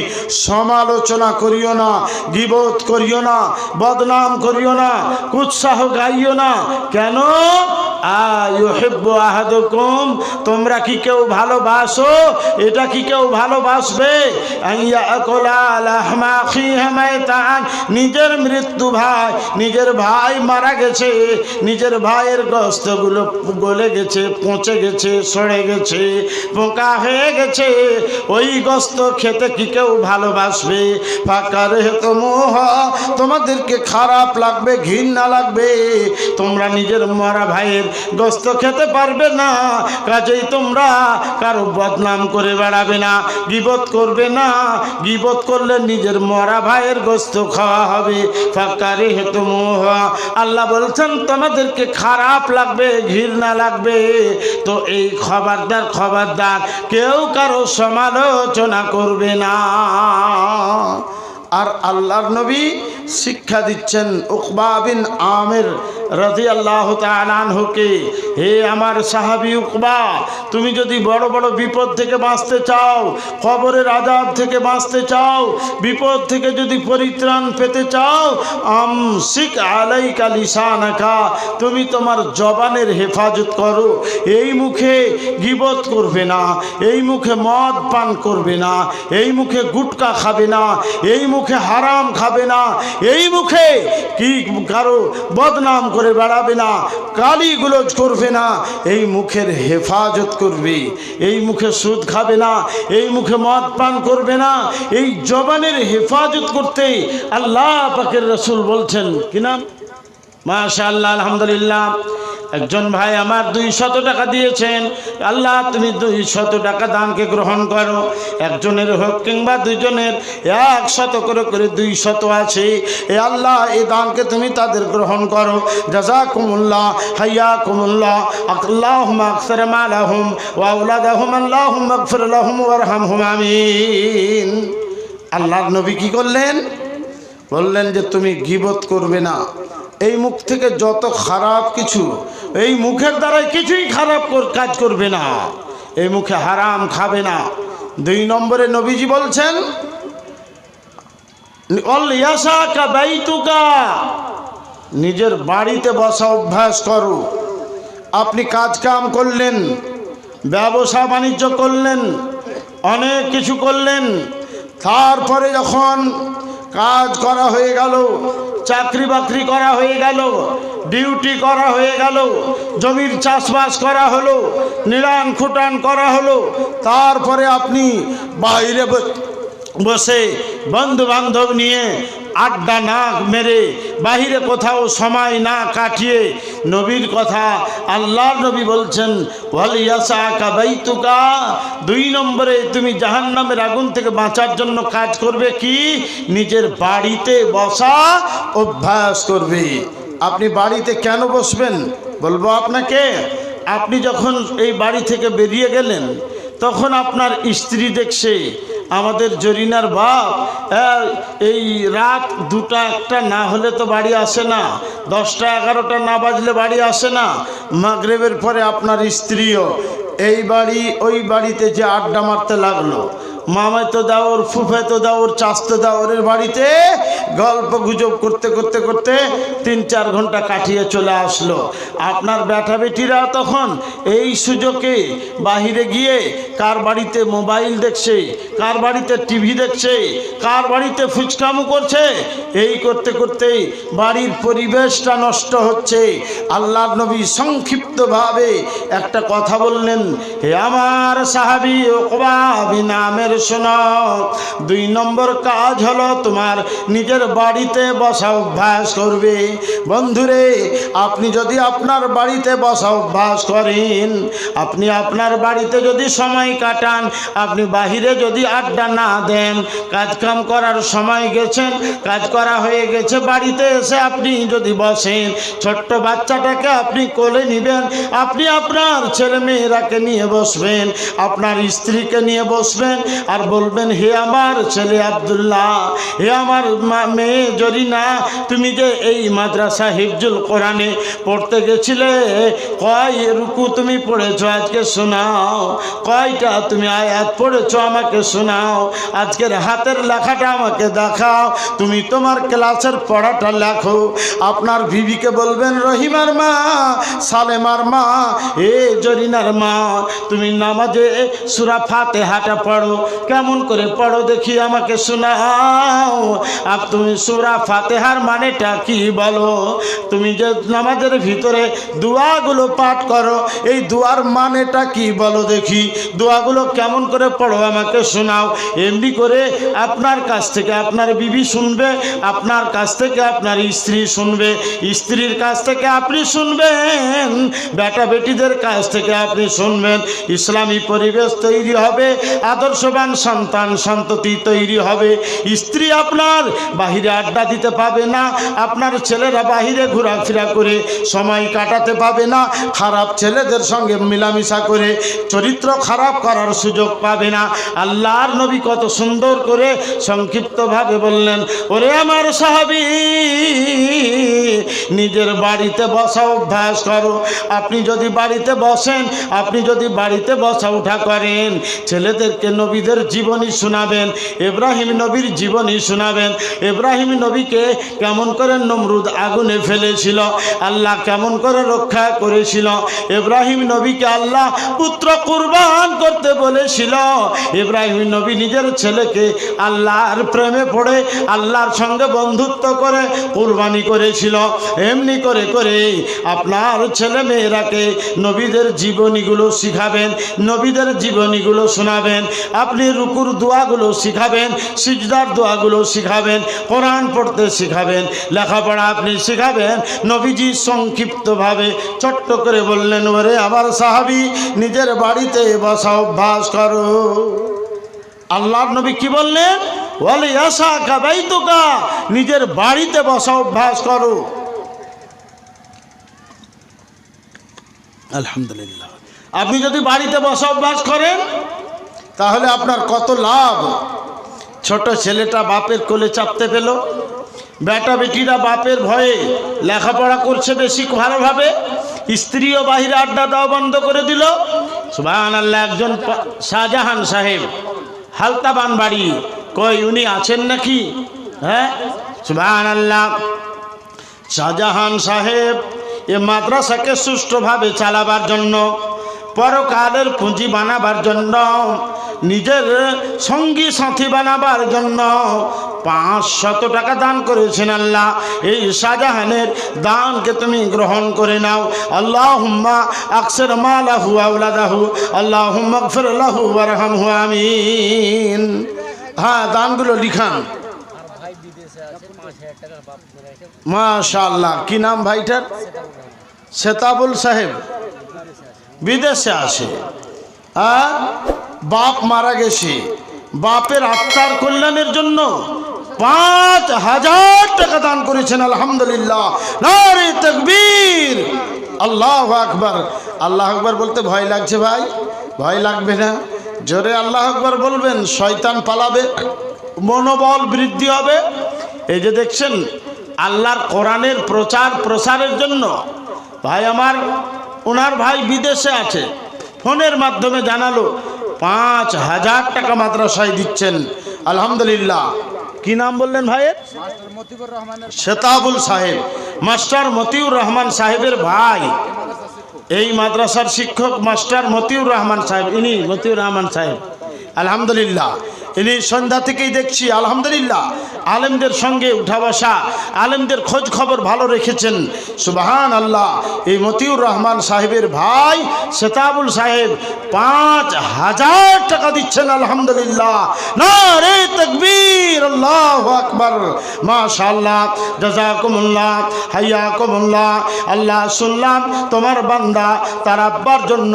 সমালোচনা করিও না, গীবত করিও না, বদনাম করিও না, কুৎসাহ গাইও না। কেন? আয়ুহিব্বু আহাদুকুম, তোমরা কি কেউ ভালোবাসো, এটা কি কেউ ভালোবাসবে, আইয়াকুলা লাহমা আখিহি মাইতান, নিজের মৃত্যু ভাই, নিজের ভাই মারা গেছে, নিজের ভাইয়ের গোশতগুলো গলে গেছে, পচে গেছে, সড়ে গেছে, পোকা হয়ে গেছে, ওই গোশত খেতে কি কেউ ভালোবাসবে? ফাকারহতুমুহা, তোমাদেরকে খারাপ লাগবে, ঘৃণা লাগবে, তোমরা নিজের মরা ভাইয়ের গোশত খেতে পারবে না, কাজেই তোমরা কারো বদনাম করে বেড়াবে না, গীবত করবে না, গীবত করলে নিজের মরা ভাইয়ের গোশত খাওয়া হবে। ফাকারহতুমুহা, আল্লাহ বলছেন তোমাদেরকে খারাপ লাগবে, ঘৃণা লাগবে, তো এই খবরদার খবরদার কেউ কারো সমালোচনা করবে না। আর আল্লাহর নবী শিক্ষা দিচ্ছেন উকবা বিন আমির রাদিয়াল্লাহু তাআলা আনহুকে, হে আমার সাহাবী উকবা, তুমি যদি বড় বড় বিপদ থেকে বাঁচতে চাও, কবরের আযাব থেকে বাঁচতে চাও, বিপদ থেকে যদি পরিত্রাণ পেতে চাও, আমসিক আলাইকা লিসানাকা, তুমি তোমার জবানের হেফাজত করো, এই মুখে গীবত করবে না, এই মুখে মদ পান করবে না, এই মুখে গুটকা খাবে না, এই মুখে হারাম খাবে না, এই মুখে কি কারো বদনাম করে বেড়াবে না, গালিগুলোজ করবে না, এই মুখের হেফাজত করবে, এই মুখে সুদ খাবে না, এই মুখে মদ পান করবে না, এই জবানের হেফাজত করতে আল্লাহ পাকের রাসূল বলছেন কি নাম, মাশাআল্লাহ, আলহামদুলিল্লাহ। একজন ভাই আমার 200 টাকা দিয়েছেন, আল্লাহ তুমি 200 টাকা দানকে গ্রহণ করো, একজনের হোক কিংবা দুজনের, 100 করে 200 আছে, এ আল্লাহ এই দানকে তুমি তাদের গ্রহণ করো, জাযাকুমুল্লাহ, হাইয়াকুমুল্লাহ, আল্লাহুম্মা আগফির মালাহুম ওয়া আওলাদাহুম, আল্লাহুম্মা আগফির লাহুম ওয়ারহামহুম, আমিন। আল্লাহর নবী কি করলেন? বললেন যে তুমি গীবত করবে না, এই মুখ থেকে যত খারাপ কিছু, এই মুখের দ্বারাই কিছুই খারাপ কাজ করবে না, এই মুখে হারাম খাবে না। 2 নম্বরে নবীজি বলছেন অলিয়াসাকা বাইতুকা, নিজের বাড়িতে বসা অভ্যাস করো। আপনি কাজ কাম করলেন, ব্যবসা বাণিজ্য করলেন, অনেক কিছু করলেন, তারপরে যখন কাজ করা হয়ে গেল, চাকরি বাকরি করা হয়ে গেল, ডিউটি করা হয়ে গেল, জমির চাষবাস করা হলো, নিড়ান খুটান করা হলো, তারপরে আপনি বাইরে বসে বন্ধু বান্ধব নিয়ে আড্ডা না মেরে, বাহিরে কোথাও সময় না কাটিয়ে, নবীর কথা আল্লাহর নবী বলছেন ওয়ালিয়াসাকা বাইতুকা, 2 নম্বরে তুমি জাহান্নামের আগুন থেকে বাঁচার জন্য কাজ করবে কি, নিজের বাড়িতে বসা অভ্যাস করবে। আপনি বাড়িতে কেন বসবেন বলবো আপনাকে, আপনি যখন এই বাড়ি থেকে বেরিয়ে গেলেন, তখন আপনার স্ত্রী দেখছে আমাদের জরিনার বাপ এই রাত 2টা 1টা না হলে তো বাড়ি আসে না, 10টা 11টা না বাজলে বাড়ি আসে না, মাগরিবের পরে আপনার স্ত্রীও এই বাড়ি ওই বাড়িতে যে আড্ডা মারতে লাগলো, মামাই তো দাওর, ফুফাই তো দাওর, চাচতো দাওরের বাড়িতে গল্প গুজব করতে করতে করতে 3-4 ঘন্টা কাটিয়ে চলে আসলো। আপনার বেটা বেটিরা তখন এই সুযোগে বাহিরে গিয়ে কার বাড়িতে মোবাইল দেখছে, কার বাড়িতে টিভি দেখছে, কার বাড়িতে ফুচকামু করছে, এই করতে করতেই বাড়ির পরিবেশটা নষ্ট হচ্ছে। আল্লাহর নবী সংক্ষিপ্তভাবে একটা কথা বললেন, হে আমার সাহাবী উকবা বিন আমির, শোনো, 2 নম্বর কাজ হলো তোমার নিজের বাড়িতে বসা অভ্যাস করবে। বন্ধুরে, আপনি যদি আপনার বাড়িতে বসা অভ্যাস করেন, আপনি আপনার বাড়িতে যদি সময় কাটান, আপনি বাহিরে যদি আড্ডা না দেন, কাজকাম করার সময় গেছেন, কাজ করা হয়ে গেছে, বাড়িতে এসে আপনি যদি বসেন, ছোট্ট বাচ্চাটাকে আপনি কোলে নেবেন, আপনি আপনার ছেলে মেয়েরাকে নিয়ে বসবেন, আপনার স্ত্রীকে নিয়ে বসবেন, আর বলবেন, হে আমার ছেলে আব্দুল্লাহ, হে আমার মেয়ে জরিনা, তুমি যে এই মাদ্রাসা হিফজুল কোরআনে পড়তে গেছিলে, কয় রুকু তুমি পড়েছো আজকে শোনাও, কয়টা তুমি আয়াত পড়েছো আমাকে শোনাও, আজকের হাতের লেখাটা আমাকে দেখাও, তুমি তোমার ক্লাসের পড়াটা লেখো। আপনার বিবিকে বলবেন, রহিমার মা, সালেমার মা, এ জরিনার মা, তুমি নামাজে সূরা ফাতিহাটা পড়ো, কেমন করে পড়ো দেখি আমাকে শোনাও। আর তুমি সূরা ফাতিহার মানেটা কি বলো, তুমি যে নামাজের ভিতরে দোয়াগুলো পাঠ করো, এই দোয়ার মানেটা কি বলো দেখি, দোয়াগুলো কেমন করে পড়ো আমাকে শোনাও। এমনি করে আপনার কাছ থেকে আপনার বিবি শুনবে, আপনার কাছ থেকে আপনার স্ত্রী শুনবে, স্ত্রীর কাছ থেকে আপনি শুনবেন, বেটা বেটিদের কাছ থেকে আপনি শুনবেন। ইসলামী পরিবেশ তৈরি হবে, আদর্শবান সন্তান সন্ততি তৈরি হবে। স্ত্রী আপনার বাহিরে আড্ডা দিতে পাবে না, আপনার ছেলেরা বাহিরে ঘোরাফেরা করে সময় কাটাতে পাবে না, খারাপ ছেলেদের সঙ্গে মিলামিশা করে চরিত্র খারাপ করার সুযোগ পাবে না। আল্লাহর নবী কত সুন্দর করে সংক্ষিপ্তভাবে বললেন, ওরে আমার সাহাবী, নিজের বাড়িতে বসা অভ্যাস করো। আপনি যদি বাড়িতে বসেন, আপনি যদি বাড়িতে বসা উঠা করেন, ছেলেদেরকে নবীদের জীবনী শোনাবেন, ইব্রাহিম নবীর জীবনী শোনাবেন। ইব্রাহিম নবীকে কেমন করে নমরুদ আগুনে ফেলেছিল, আল্লাহ কেমন করে রক্ষা করেছিল। ইব্রাহিম নবীকে আল্লাহ পুত্র কুরবান করতে বলেছিল। ইব্রাহিম নবী নিজের ছেলেকে আল্লাহর প্রেমে পড়ে আল্লাহর সঙ্গে বন্ধুত্ব করে কুরবানি করেছিল। এমনি করে করে আপনার ছেলে মেয়েরাকে নবীদের জীবনীগুলো শিখাবেন, নবীদের জীবনীগুলো শোনাবেন। আপনি রুকুর দোয়াগুলো শিখাবেন, সিজদার দোয়াগুলো শিখাবেন, কোরআন পড়তে শিখাবেন, লেখাপড়া আপনি শিখাবেন। নবীজি সংক্ষিপ্তভাবে ছোট্ট করে বললেন, ওরে আমার সাহাবী, নিজের বাড়িতে বসা অভ্যাস করো। আল্লাহর নবী কি বললেন, ওয়ালি আশা কাবাইতুকা, নিজের বাড়িতে বসা অভ্যাস করো। আলহামদুলিল্লাহ, আপনি যদি বাড়িতে বসা অভ্যাস করেন তাহলে আপনার কত লাভ। ছোট ছেলেটা বাপের কোলে চাপতে পেল, বেটা বেটিরা বাপের ভয়ে লেখাপড়া করছে বেশি ভালোভাবে, স্ত্রীও বাহিরে আড্ডা দেওয়া বন্ধ করে দিল। সুবহানাল্লাহ, একজন শাহজাহান সাহেব, হালতাবান বাড়ি, কই উনি আছেন নাকি? হ্যাঁ, সুবহানাল্লাহ। শাহজাহান সাহেব এ মাদ্রাসাকে সুষ্ঠুভাবে চালাবার জন্য, পরকালের পুঁজি বানাবার জন্য, নিজের সঙ্গী সাথী বানাবার জন্য 500 টাকা দান করেছেন আল্লাহ। এই শাহজাহানের দানকে তুমি গ্রহণ করে নাও। আল্লাহুম্মা আকসির মালাহু আওলাদাহু, আল্লাহুম্মা গফির লাহু ওয়ারহামহু, আমিন। হ্যাঁ, দানগুলো লিখান। মাশাআল্লাহ, কি নাম ভাইটার? সেতাবুল সাহেব, বিদেশে আসে। বাপ মারা গেছে, বাপের আত্মার কল্যাণের জন্য 5000 টাকা দান করেছেন। আলহামদুলিল্লাহ, নারে তাকবীর, আল্লাহু আকবার। আল্লাহু আকবার বলতে ভয় লাগছে ভাই? ভয় লাগবে না, জোরে আল্লাহু আকবার বলবেন, শয়তান পালাবে, মনোবল বৃদ্ধি হবে। এই যে দেখছেন, আল্লাহর কোরআনের প্রচার প্রসারের জন্য ভাই আমার, ওনার ভাই বিদেশে আছে, ফোনের মাধ্যমে জানালো 5000 টাকা মাদ্রাসায় দিচ্ছেন। আলহামদুলিল্লাহ। কি নাম বললেন ভাইয়ের? সেতাবুল সাহেব, মাস্টার মতিউর রহমান সাহেবের ভাই, এই মাদ্রাসার শিক্ষক মাস্টার মতিউর রহমান সাহেব, ইনি মতিউর রহমান সাহেব। আলহামদুলিল্লাহ, ইনি সন্ধ্যা থেকেই দেখছি আলহামদুলিল্লাহ আলেমদের সঙ্গে উঠা বসা, আলেমদের খোঁজ খবর ভালো রেখেছেন। সুবহানাল্লাহ। এই মতিউর রহমান সাহেবের ভাই সেতাবুল সাহেব 5000 টাকা দিচ্ছেন। আলহামদুলিল্লাহ, নারে তাকবীর, আল্লাহু আকবার। মাশাআল্লাহ, জাযাকুমুল্লাহ, হাইয়াকুমুল্লাহ। আল্লাহ, শুনলাম তোমার বান্দা তার আব্বার জন্য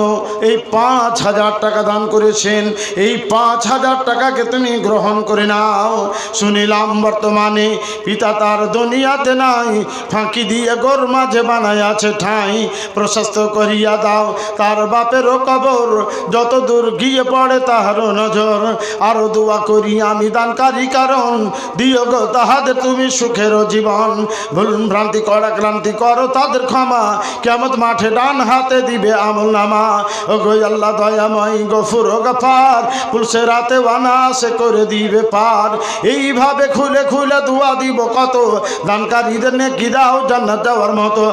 এই 5,000 টাকা দান করেছেন, এই 5,000 টাকাকে তুমি গ্রহণ করে নাও। শুনিলাম বর্তমানে পিতা তার দুনিয়াতে নাই, ফাঁকি দিয়ে গোর মাঝে বানায় আছে ঠাঁই। প্রশস্ত করিয়া দাও তার বাপেরও কবর, যত দূর গিয়ে পড়ে তাহারও নজর। আরো দোয়া করি আমি দানকারী, কারণ দিও গো তাহাদের তুমি সুখেরও জীবন। ভুল ভ্রান্তি করা ক্লান্তি করো তাদের ক্ষমা, কিয়ামত মাঠে ডান হাতে দিবে আমল নামা। ও গো আল্লাহ দয়াময় গফুর ও গফার, পুলসে রাতে বানাসে করে দিবে পার। এইভাবে খুলে খুলে দোয়া দিব কত, দানকারীদের নেকি দাও জান্নাত যাওয়ার মতো।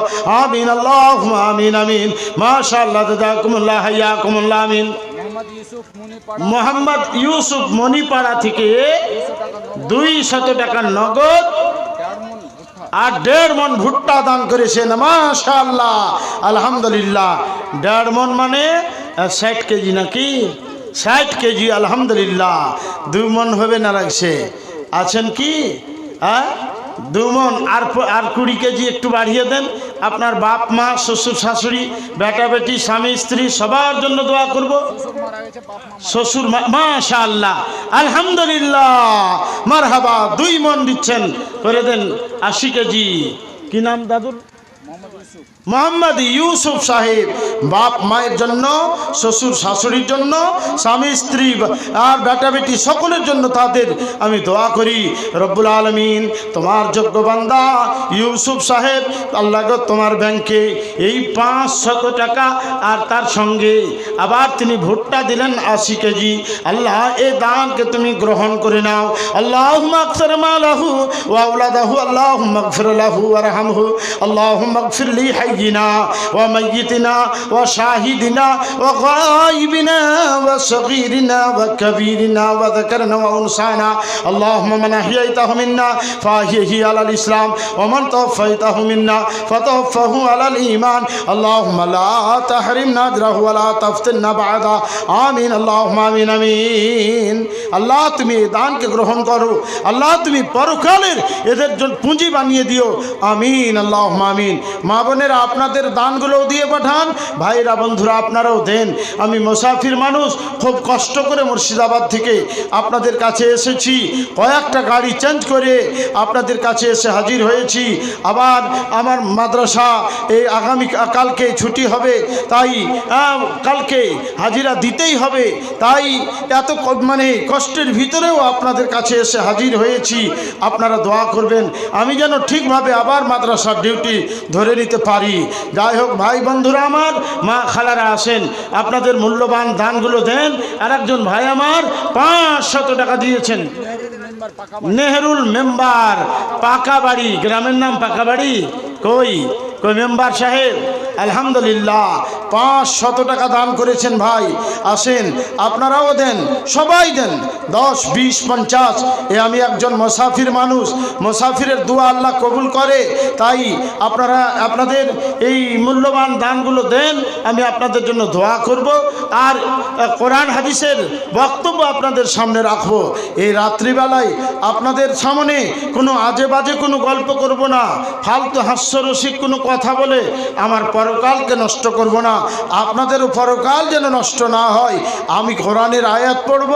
আমিন, আল্লাহুম্মা আমিন আমিন। মাশাআল্লাহ, জাযাকুমুল্লাহ, হাইয়াকুমুল্লাহ, আমিন। মোহাম্মদ ইউসুফ মণিপাড়া থেকে 200 টাকা নগদ আর 1.5 মণ ভুট্টা দান করেছেন। মাশাআল্লাহ, আলহামদুলিল্লাহ। 1.5 মণ মানে 60 কেজি নাকি? 60 কেজি, আলহামদুলিল্লাহ। 2 মণ হবে না লাগছে, আছেন কি? হ্যাঁ, 2 মণ আর 20 কেজি একটু বাড়িয়ে দেন। আপনার বাপ মা, শ্বশুর শাশুড়ি, বেটা বেটি, স্বামী স্ত্রী সবার জন্য দোয়া করব। শ্বশুর, মাশাআল্লাহ, আলহামদুলিল্লাহ, মারহাবা। 2 মণ দিচ্ছেন, করে দেন 80 কেজি। কি নাম দাদুর? মোহাম্মদ ইউসুফ সাহেব। বাপ মায়ের জন্য, শ্বশুর শাশুড়ির জন্য, স্বামী স্ত্রী আর বেটা বেটি সকলের জন্য তাদের আমি দোয়া করি। রব্বুল আলামিন তোমার যোগ্য বান্দা ইউসুফ সাহেব, আল্লাহ গো তোমার ব্যাংকে এই 500 টাকা আর তার সঙ্গে আবার তিনি ভুট্টা দিলেন 80 কেজি। আল্লাহ, এই দানকে তুমি গ্রহণ করে নাও। আল্লাহুম্মা আকসির মালাহু ওয়া আওলাদাহু, আল্লাহুম্মা আগফির লাহু ওয়ারহামহু, আল্লাহুম্মা আগফির লি হাইয়িনা ওয়া মাইয়িতিনা ওয়া শাহিদিনা ওয়া গায়িবিনা ওয়া সগীরিনা ওয়া কাবীরিনা ওয়া যাকারনা ওয়া উনসানা। আল্লাহুম্মা মান আহইয়াইতাহু মিন্না ফাহিহি আলাল ইসলাম ওয়া মান তাওফাইতাহু মিন্না ফাতাওফাহু আলাল ঈমান। আল্লাহুম্মা লা তাহরিমনা আজরাহু ওয়া লা তাফতিননা বা'দা। আমিন, আল্লাহুম্মা আমিন আমিন। আল্লাহ, তুমি এই দানকে গ্রহণ করো। আল্লাহ, তুমি পরকালের এদের জন্য পুঁজি বানিয়ে দিও। আমিন, আল্লাহুম্মা আমিন। মা বোনেরা, আপনাদের দানগুলোও দিয়ে পাঠান, ভাইরা বন্ধুরা আপনারাও দেন। আমি মুসাফির মানুষ, খুব কষ্ট করে মুর্শিদাবাদ থেকে আপনাদের কাছে এসেছি। কয়েকটা গাড়ি চেঞ্জ করে আপনাদের কাছে এসে হাজির হয়েছি। আবার আমার মাদ্রাসা এই আগামী কালকে ছুটি হবে, তাই কালকে হাজিরা দিতেই হবে। তাই এত মানে কষ্টের ভিতরেও আপনাদের কাছে এসে হাজির হয়েছি। আপনারা দোয়া করবেন আমি যেন ঠিকভাবে আবার মাদ্রাসার ডিউটি ধরে নিতে পারি। যাই হোক, ভাই বন্ধুরা আমার, মা খালারা আসেন, আপনাদের মূল্যবান দানগুলো দেন। আর একজন ভাই আমার 500 টাকা দিয়েছেন, নেহরুল মেম্বার, পাকাবাড়ি, গ্রামের নাম পাকাবাড়ি। কই কই মেম্বার সাহেব? আলহামদুলিল্লাহ, 500 টাকা দান করেছেন ভাই। আসেন, আপনারাও দেন, সবাই দেন, 10, 20, 50। আমি একজন মুসাফির মানুষ, মুসাফিরের দোয়া আল্লাহ কবুল করে। তাই আপনারা আপনাদের এই মূল্যবান দানগুলো দেন, আমি আপনাদের জন্য দোয়া করব। আর কোরআন হাদিসের বক্তব্য আপনাদের সামনে রাখবো। এই রাত্রিবেলায় আপনাদের সামনে কোনো আজে বাজে কোনো গল্প করব না, ফালতু হাস্যরসিক কোনো কথা বলে আমার পরকালকে নষ্ট করব না। আপনাদেরও পরকাল যেন নষ্ট না হয়। আমি কোরআনের আয়াত পড়ব,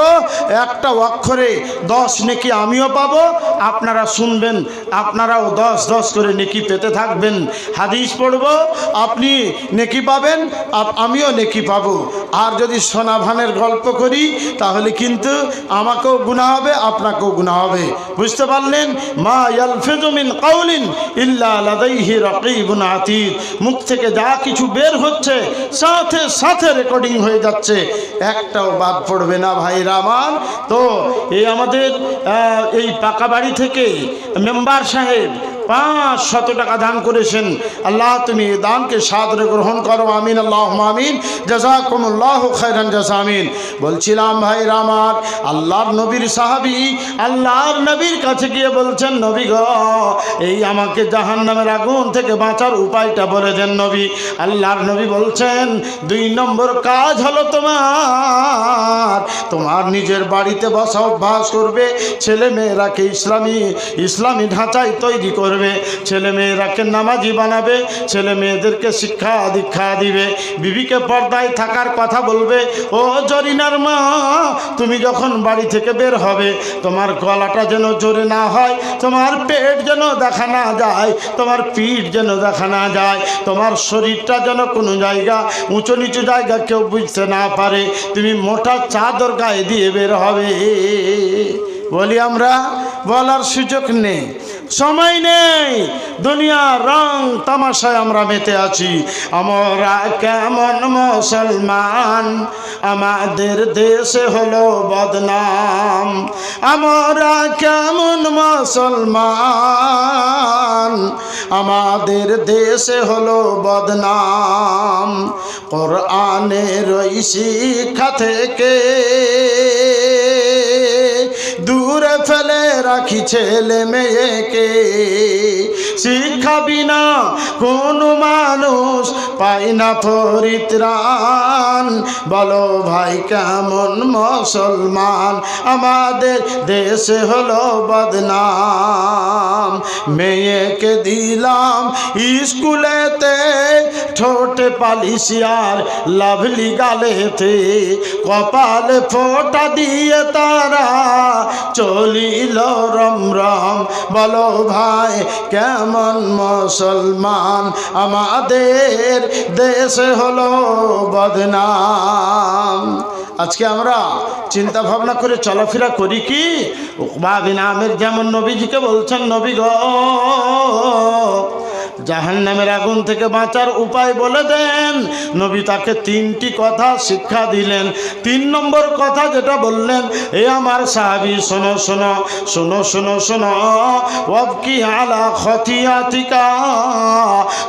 একটা অক্ষরে 10 নেকি আমিও পাবো, আপনারা শুনবেন, আপনারাও 10 করে নেকি পেতে থাকবেন। হাদিস পড়ব, আপনি নেকি পাবেন, আমিও নেকি পাবো। আর যদি সোনাভানের গল্প করি তাহলে কিন্তু আমাকেও গুনাহ হবে, আপনাকেও গুনাহ হবে। বুঝতে পারলেন? মা ইয়ালফিযু মিন কাউলিন ইল্লা লাদাইহি রাকীবুন আতীদ। মুখ থেকে যা কিছু বের হচ্ছে সাথে সাথে রেকর্ডিং হয়ে যাচ্ছে, একটাও বাদ পড়বে না ভাইরা আমার। তো এই আমাদের এই পাকা বাড়ি থেকে মেম্বার সাহেব 500 টাকা দান করেছেন। আল্লাহ তুমি এই দানকে সাদরে গ্রহণ করো, আমিন আল্লাহুম্মা আমিন। জাযাকুমুল্লাহু খায়রান জাযা, আমিন। বলছিলাম ভাইরা আমার, আল্লাহর নবীর সাহাবী আল্লাহর নবীর কাছে গিয়ে বলছেন, নবী গো, এই আমাকে জাহান্নামের আগুন থেকে বাঁচার উপায়টা বলে দেন নবী। আল্লাহর নবী বলছেন, 2 নম্বর কাজ হলো তোমার নিজের বাড়িতে বসা অভ্যাস করবে, ছেলে মেয়েরাকে ইসলামী ঢাঁচায় তৈরি করবে, ছেলে মেয়েরাকে নামাজি বানাবে, ছেলে মেয়েদেরকে শিক্ষা দীক্ষা দিবে, বিবিকে পর্দায় থাকার কথা বলবে। ও জরিনার মা, তুমি যখন বাড়ি থেকে বের হবে, তোমার গলাটা যেন জোরে না হয়, তোমার পেট যেন দেখা না যায়, তোমার পিঠ যেন দেখা না যায়, তোমার শরীরটা যেন কোনো জায়গা উঁচু নিচু জায়গা কেউ বুঝতে না পারে, তুমি মোটা চাদর গায়ে দিয়ে বের হবে। বলি আমরা, বলার সুযোগ নেই, সময় নেই, দুনিয়ার রং তামাশায় আমরা মেতে আছি। আমরা কেমন মুসলমান, আমাদের দেশে হলো বদনাম। আমরা কেমন মুসলমান, আমাদের দেশে হলো বদনাম। কোরআনের ওই শিক্ষা থেকে দূরে ফেলে রাখি ছেলে মেয়েকে, শিক্ষা বিনা কোনো মানুষ পায় না পরিত্রাণ। বলো ভাই কেমন মুসলমান, আমাদের দেশে হলো বদনাম। মেয়েকে দিলাম স্কুলেতে, ঠোঁটে পালিশ আর লাভলি গালেতে, কপালে ফোঁটা দিয়ে তারা চলিল রমরম। বলো ভাই কেমন মুসলমান, আমাদের দেশে হলো বদনাম। আজকে আমরা চিন্তা ভাবনা করে চলাফেরা করি কি? উকবা বিন আমির যেমন নবীজিকে বলছেন, নবী গো, জাহান্নামের আগুন থেকে বাঁচার উপায় বলে দেন। নবী তাকে 3টি কথা শিক্ষা দিলেন। 3 নম্বর কথা যেটা বললেন, এ আমার সাহাবী, শোনো শোনো শোনো শোনো শোনো, ওয়াবকি আলা খতিয়াতিকা,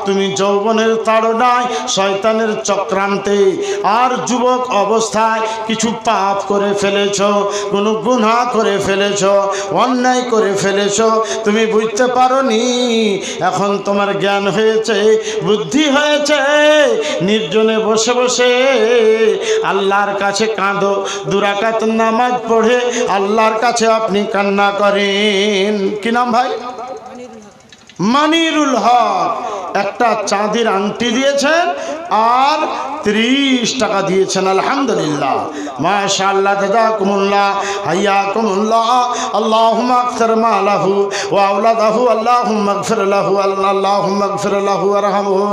তুমি যৌবনের তাড়নায়, শয়তানের চক্রান্তে আর যুবক অবস্থায় কিছু পাপ করে ফেলেছ, কোনো গুনাহ করে ফেলেছ, অন্যায় করে ফেলেছ, তুমি বুঝতে পারোনি, এখন তোমার জ্ঞান হয়েছে, বুদ্ধি হয়েছে, নির্জনে বসে বসে আল্লাহর কাছে কাঁদো, 2 রাকাত নামাজ পড়ে আল্লাহর কাছে আপনি কান্না করেন। কি নাম ভাই? মানিরুল হক। একটা চাঁদির আংটি দিয়েছেন আর 30 টাকা দিয়েছেন। আলহামদুলিল্লাহ, মাশাআল্লাহ, জাযাকুমুল্লাহ, হাইয়াকুমুল্লাহ। আল্লাহুম্মা আগফির মালাহু ওয়া আওলাদাহু, আল্লাহুম্মা আগফির লাহু, আল্লাহুম্মা আগফির লাহু ওয়ারহামহু।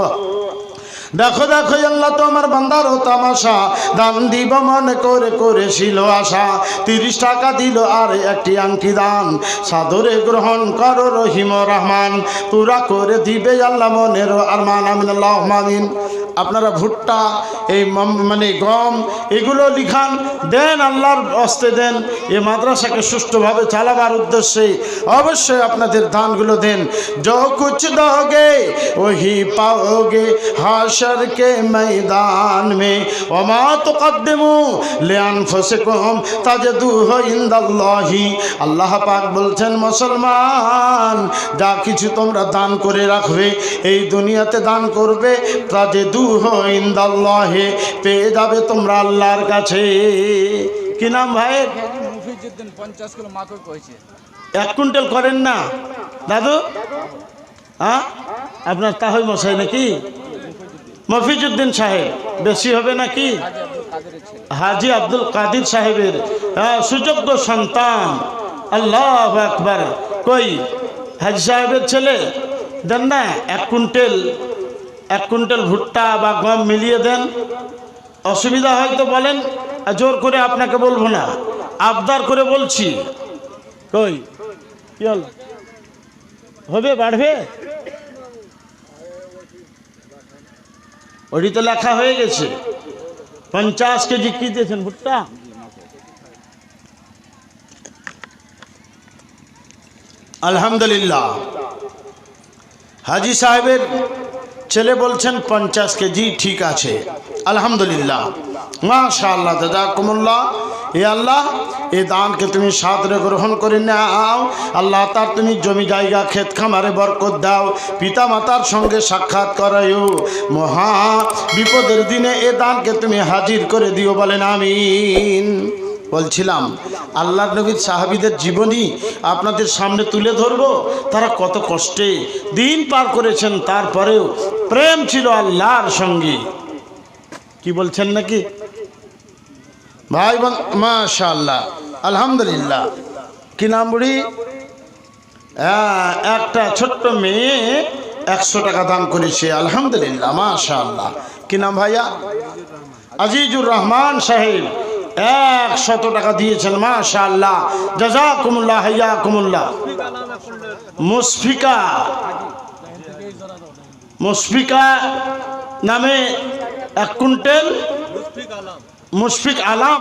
দেখো দেখো, আল্লাহ তো আমার বান্দারও তামাশা, দান দিব মনে করে করেছিল আশা, 30 টাকা দিল আর একটি আংটি দান, সাদরে গ্রহণ করো রহিম রহমান, পুরা করে দিবে আল্লাহ মনের আরমান, আমিন আল্লাহুম্মা আমিন। আপনারা ভুট্টা, এই মানে গম, এগুলো লিখান, দেন, আল্লাহর হস্তে দেন। এই মাদ্রাসাকে সুষ্ঠুভাবে চালাবার উদ্দেশ্যে অবশ্যই আপনাদের দানগুলো দেন। जो कुछ दोगे वही पाओगे हाशर के मैदान में, वमा तुकद्दिमू लिअनफुसिकुम ताजिदूहु इंदाल्लाहि। আল্লাহ পাক বলছেন, মুসলমান, যা কিছু তোমরা দান করে রাখবে, এই দুনিয়াতে দান করবে, তাজিদূহু ইনদাল্লাহি, পেয়ে যাবে তোমরা আল্লাহর কাছে। কি নাম ভাই? মুফিজউদ্দিন 50 কিলো মাকৈ কইছে। 1 কুইন্টাল করেন না দাদু? হ্যাঁ, আপনার তাহই মশাই নাকি? মফিজউদ্দিন সাহেব, বেশি হবে নাকি? হাজি আব্দুল কাদির সাহেবের সুযোগ্য সন্তান। আল্লাহু আকবার। কই হাজি সাহেবের ছেলে? দেন না, 1 কুইন্টাল ভুট্টা বা গম মিলিয়ে দেন। অসুবিধা হয়তো বলেন, জোর করে আপনাকে বলবো না, আবদার করে বলছি। কই কি হল? হবে, বাড়বে? ওটি তো লেখা হয়ে গেছে। 50 কেজি কি দিয়েছেন ভুট্টা? আলহামদুলিল্লাহ। হাজি সাহেবের ছেলে বলছেন 50 কেজি ঠিক আছে, আলহামদুলিল্লাহ, মাশাআল্লাহ, জাযাকুমুল্লাহ। এ আল্লাহ, এই দানকে তুমি সাদরে গ্রহণ করে নাও। আল্লাহ তার তুমি জমি জায়গা ক্ষেত খামারে বরকত দাও, পিতা মাতার সঙ্গে সাক্ষাৎ করায়ও, মহা বিপদের দিনে এ দানকে তুমি হাজির করে দিও, বলেন আমিন। বলছিলাম আল্লাহর নবীর সাহাবীদের জীবনী আপনাদের সামনে তুলে ধরবো। তারা কত কষ্টে দিন পার করেছেন, তারপরেও প্রেম ছিল আল্লাহর সঙ্গে। কি বলছেন নাকি ভাই বোন? মাশাআল্লাহ, আলহামদুলিল্লাহ। কি নাম বুড়ি? একটা ছোট্ট মেয়ে 100 টাকা দান করেছে, আলহামদুলিল্লাহ, মাশাআল্লাহ। কি নাম ভাইয়া? আজিজুর রহমান সাহেব 100 টাকা দিয়েছেন, মাশাআল্লাহ, জাযাকুমুল্লাহ, হাইয়াকুমুল্লাহ। মুশফিকা নামে 1 কুইন্টাল, মুশফিক আলাম।